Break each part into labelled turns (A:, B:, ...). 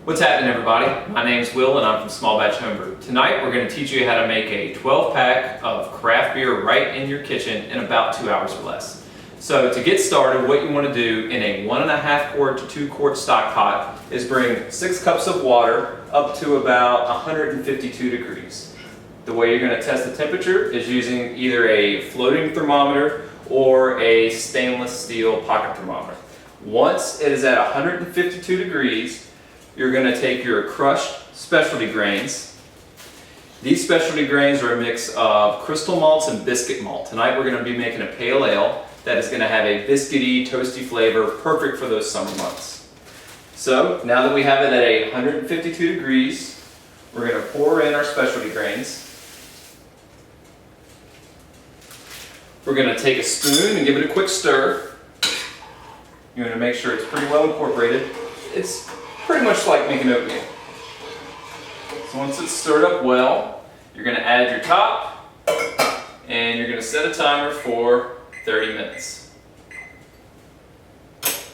A: What's happening, everybody? My name's Will and I'm from Small-Batch-Homebrew. Tonight we're going to teach you how to make a 12-pack of craft beer right in your kitchen in about 2 hours or less. So to get started, what you want to do in a 1.5 quart to 2 quart stock pot is bring 6 cups of water up to about 152 degrees. The way you're going to test the temperature is using either a floating thermometer or a stainless steel pocket thermometer. Once it is at 152 degrees, you're going to take your crushed specialty grains. These specialty grains are a mix of crystal malts and biscuit malt. Tonight we're going to be making a pale ale that is going to have a biscuity, toasty flavor, perfect for those summer months. So now that we have it at 152 degrees, we're going to pour in our specialty grains. We're going to take a spoon and give it a quick stir. You're going to make sure it's pretty well incorporated. It's pretty much like making oatmeal. So once it's stirred up well, you're going to add your top and you're going to set a timer for 30 minutes.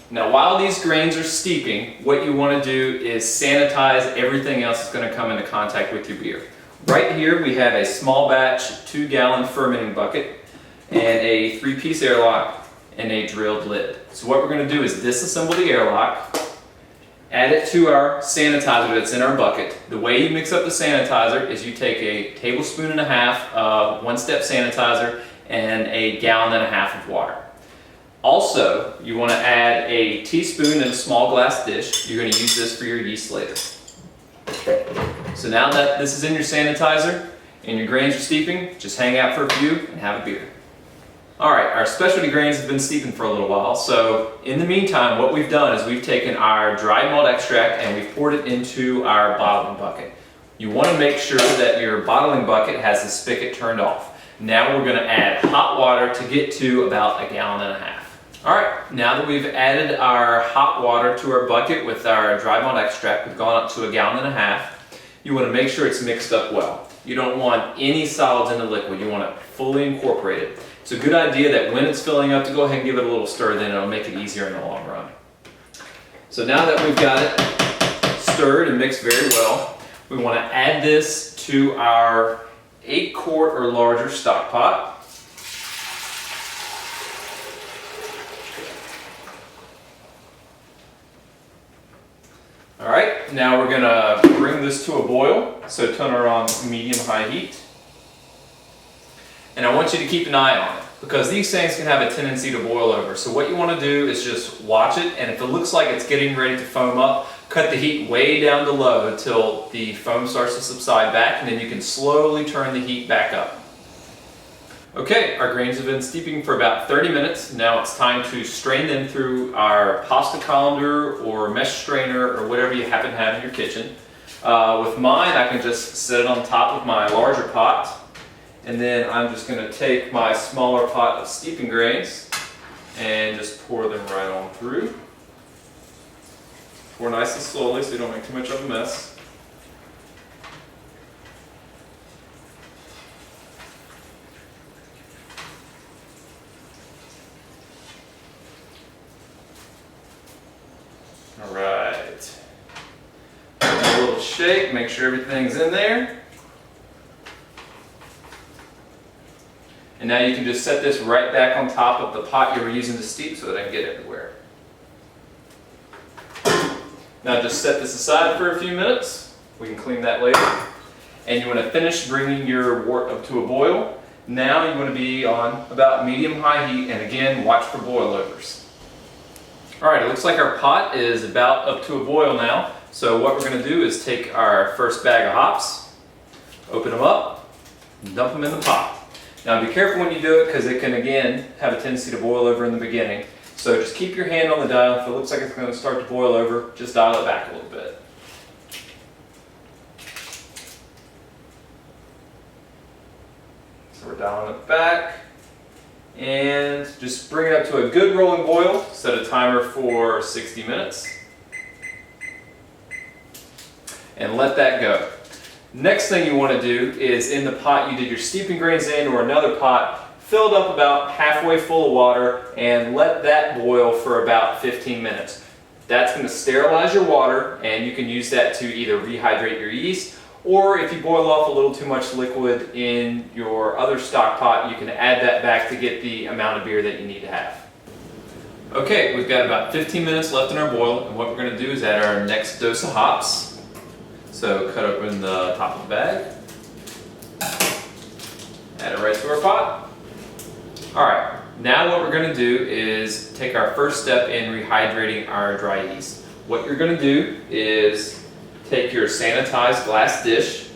A: Now while these grains are steeping, what you want to do is sanitize everything else that's going to come into contact with your beer. Right here we have a small batch 2-gallon fermenting bucket and a 3-piece airlock and a drilled lid. So what we're going to do is disassemble the airlock, add it to our sanitizer that's in our bucket. The way you mix up the sanitizer is you take a tablespoon and a half of one-step sanitizer and a gallon and a half of water. Also, you want to add a teaspoon in a small glass dish. You're going to use this for your yeast later. So now that this is in your sanitizer and your grains are steeping, just hang out for a few and have a beer. Alright, our specialty grains have been steeping for a little while, so in the meantime what we've done is we've taken our dried malt extract and we've poured it into our bottling bucket. You want to make sure that your bottling bucket has the spigot turned off. Now we're going to add hot water to get to about 1.5 gallons. Alright, now that we've added our hot water to our bucket with our dried malt extract, we've gone up to 1.5 gallons. You want to make sure it's mixed up well. You don't want any solids in the liquid, you want it fully incorporated. It's a good idea that when it's filling up to go ahead and give it a little stir, then it'll make it easier in the long run. So now that we've got it stirred and mixed very well, we want to add this to our 8-quart or larger stock pot. Alright, now we're going to bring this to a boil, so turn her on medium-high heat. And I want you to keep an eye on it, because these things can have a tendency to boil over. So what you want to do is just watch it, and if it looks like it's getting ready to foam up, cut the heat way down to low until the foam starts to subside back, and then you can slowly turn the heat back up. Okay, our grains have been steeping for about 30 minutes. Now it's time to strain them through our pasta colander or mesh strainer or whatever you happen to have in your kitchen. With mine, I can just set it on top of my larger pot. And then I'm just going to take my smaller pot of steeping grains and just pour them right on through. Pour nice and slowly so you don't make too much of a mess. Alright. A little shake, make sure everything's in there. And now you can just set this right back on top of the pot you were using to steep so that I can get everywhere. Now just set this aside for a few minutes. We can clean that later. And you want to finish bringing your wort up to a boil. Now you want to be on about medium-high heat, and again, watch for boilovers. Alright, it looks like our pot is about up to a boil now. So what we're going to do is take our first bag of hops, open them up, and dump them in the pot. Now be careful when you do it, because it can again have a tendency to boil over in the beginning. So just keep your hand on the dial. If it looks like it's going to start to boil over, just dial it back a little bit. So we're dialing it back. And just bring it up to a good rolling boil. Set a timer for 60 minutes. And let that go. Next thing you want to do is in the pot you did your steeping grains in, or another pot, fill it up about halfway full of water and let that boil for about 15 minutes. That's going to sterilize your water, and you can use that to either rehydrate your yeast, or if you boil off a little too much liquid in your other stock pot, you can add that back to get the amount of beer that you need to have. Okay, we've got about 15 minutes left in our boil, and what we're going to do is add our next dose of hops. So cut open the top of the bag, add it right to our pot. All right. Now what we're going to do is take our first step in rehydrating our dry yeast. What you're going to do is take your sanitized glass dish,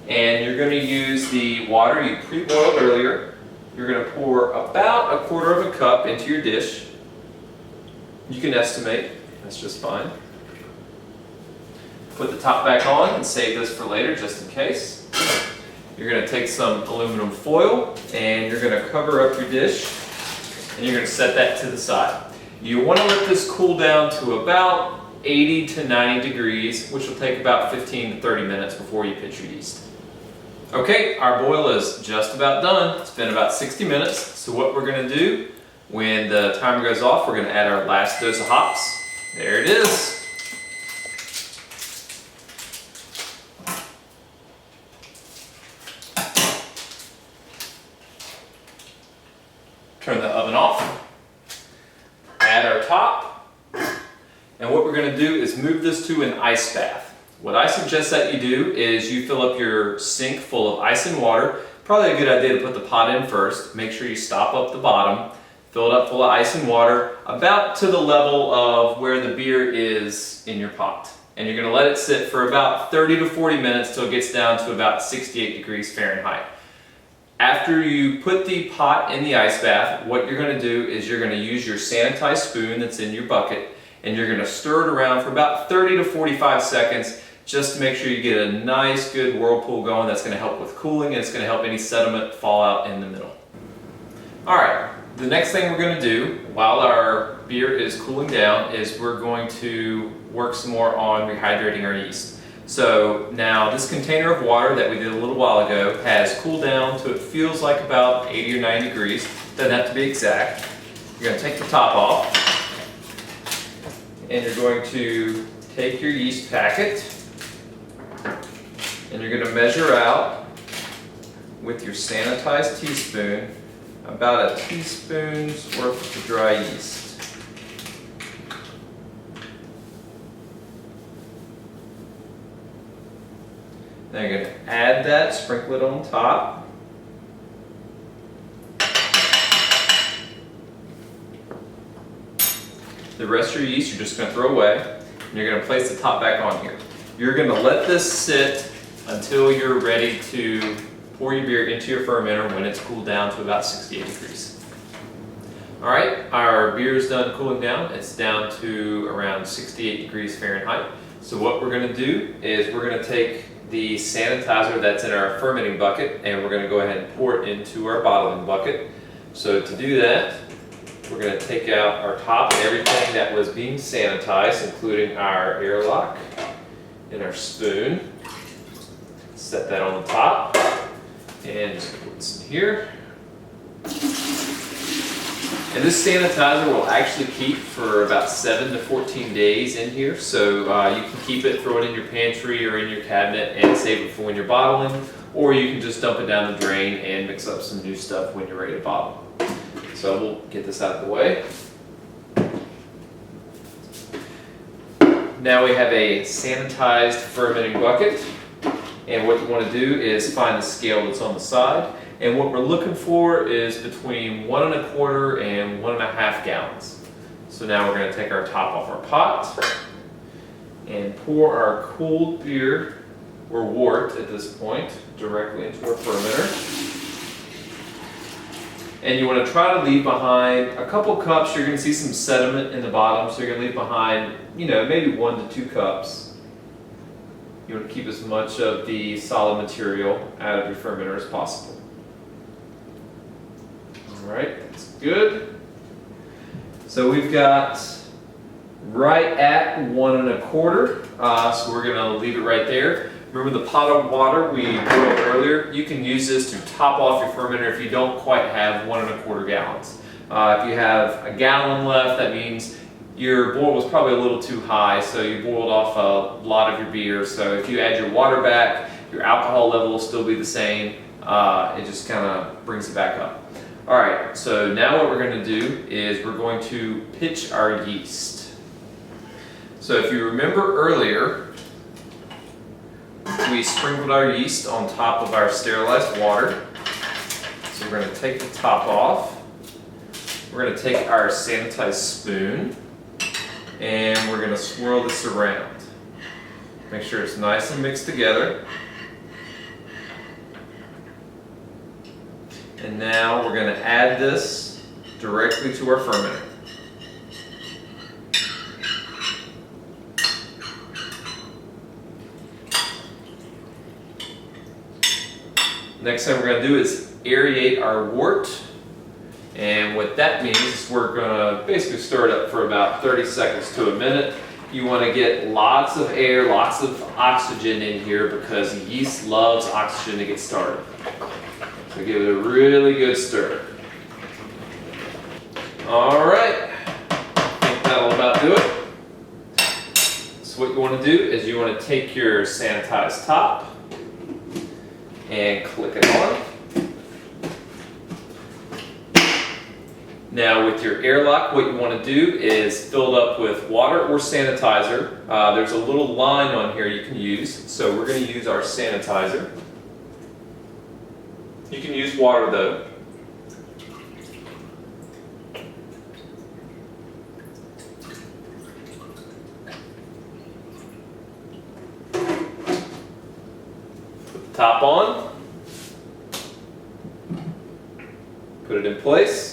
A: and you're going to use the water you pre-boiled earlier. You're going to pour about 1/4 of a cup into your dish. You can estimate, that's just fine. Put the top back on and save this for later just in case. You're going to take some aluminum foil and you're going to cover up your dish, and you're going to set that to the side. You want to let this cool down to about 80 to 90 degrees, which will take about 15 to 30 minutes before you pitch your yeast. Okay, our boil is just about done. It's been about 60 minutes. So what we're going to do, when the timer goes off, we're going to add our last dose of hops. There it is. Turn the oven off, add our top, and what we're going to do is move this to an ice bath. What I suggest that you do is you fill up your sink full of ice and water. Probably a good idea to put the pot in first. Make sure you stop up the bottom, fill it up full of ice and water, about to the level of where the beer is in your pot. And you're going to let it sit for about 30 to 40 minutes till it gets down to about 68 degrees Fahrenheit. After you put the pot in the ice bath, what you're going to do is you're going to use your sanitized spoon that's in your bucket, and you're going to stir it around for about 30 to 45 seconds just to make sure you get a nice good whirlpool going. That's going to help with cooling, and it's going to help any sediment fall out in the middle. Alright, the next thing we're going to do while our beer is cooling down is we're going to work some more on rehydrating our yeast. So now this container of water that we did a little while ago has cooled down to it feels like about 80 or 90 degrees. Doesn't have to be exact. You're going to take the top off, and you're going to take your yeast packet, and you're going to measure out with your sanitized teaspoon about a teaspoon's worth of dry yeast. Now you're going to add that, sprinkle it on top. The rest of your yeast you're just going to throw away, and you're going to place the top back on here. You're going to let this sit until you're ready to pour your beer into your fermenter when it's cooled down to about 68 degrees. Alright, our beer is done cooling down. It's down to around 68 degrees Fahrenheit. So what we're going to do is we're going to take the sanitizer that's in our fermenting bucket, and we're going to go ahead and pour it into our bottling bucket. So to do that, we're going to take out our top and everything that was being sanitized, including our airlock and our spoon. Set that on the top, and just put this in here. And this sanitizer will actually keep for about 7 to 14 days in here, so you can keep it, throw it in your pantry or in your cabinet and save it for when you're bottling, or you can just dump it down the drain and mix up some new stuff when you're ready to bottle. So we'll get this out of the way. Now we have a sanitized fermenting bucket, and what you want to do is find the scale that's on the side. And what we're looking for is between 1 1/4 and 1 1/2 gallons. So now we're going to take our top off our pot and pour our cooled beer, or wort at this point, directly into our fermenter. And you want to try to leave behind a couple cups. You're going to see some sediment in the bottom, so you're going to leave behind, maybe 1 to 2 cups. You want to keep as much of the solid material out of your fermenter as possible. Alright, that's good. So we've got right at 1 1/4, so we're going to leave it right there. Remember the pot of water we boiled earlier? You can use this to top off your fermenter if you don't quite have 1 1/4 gallons. If you have a gallon left, that means your boil was probably a little too high, so you boiled off a lot of your beer. So if you add your water back, your alcohol level will still be the same. It just kind of brings it back up. All right, so now what we're going to do is we're going to pitch our yeast. So if you remember earlier, we sprinkled our yeast on top of our sterilized water. So we're going to take the top off. We're going to take our sanitized spoon and we're going to swirl this around. Make sure it's nice and mixed together. And now we're going to add this directly to our fermenter. Next thing we're going to do is aerate our wort. And what that means is we're going to basically stir it up for about 30 seconds to a minute. You want to get lots of air, lots of oxygen in here because yeast loves oxygen to get started. So give it a really good stir. All right, I think that'll about do it. So what you want to do is you want to take your sanitized top and click it on. Now with your airlock, what you want to do is fill it up with water or sanitizer. There's a little line on here you can use. So we're going to use our sanitizer. You can use water though. Put the top on. Put it in place.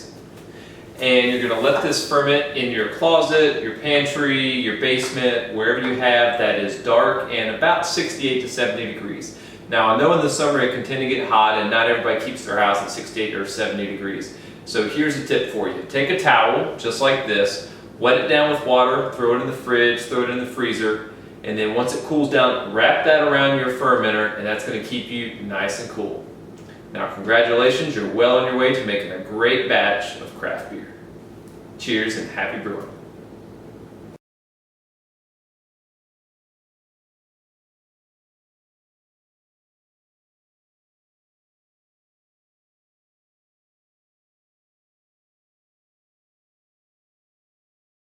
A: And you're going to let this ferment in your closet, your pantry, your basement, wherever you have that is dark and about 68 to 70 degrees. Now I know in the summer it can tend to get hot and not everybody keeps their house at 68 or 70 degrees. So here's a tip for you. Take a towel, just like this, wet it down with water, throw it in the fridge, throw it in the freezer, and then once it cools down, wrap that around your fermenter and that's going to keep you nice and cool. Now congratulations, you're well on your way to making a great batch of craft beer. Cheers and happy brewing.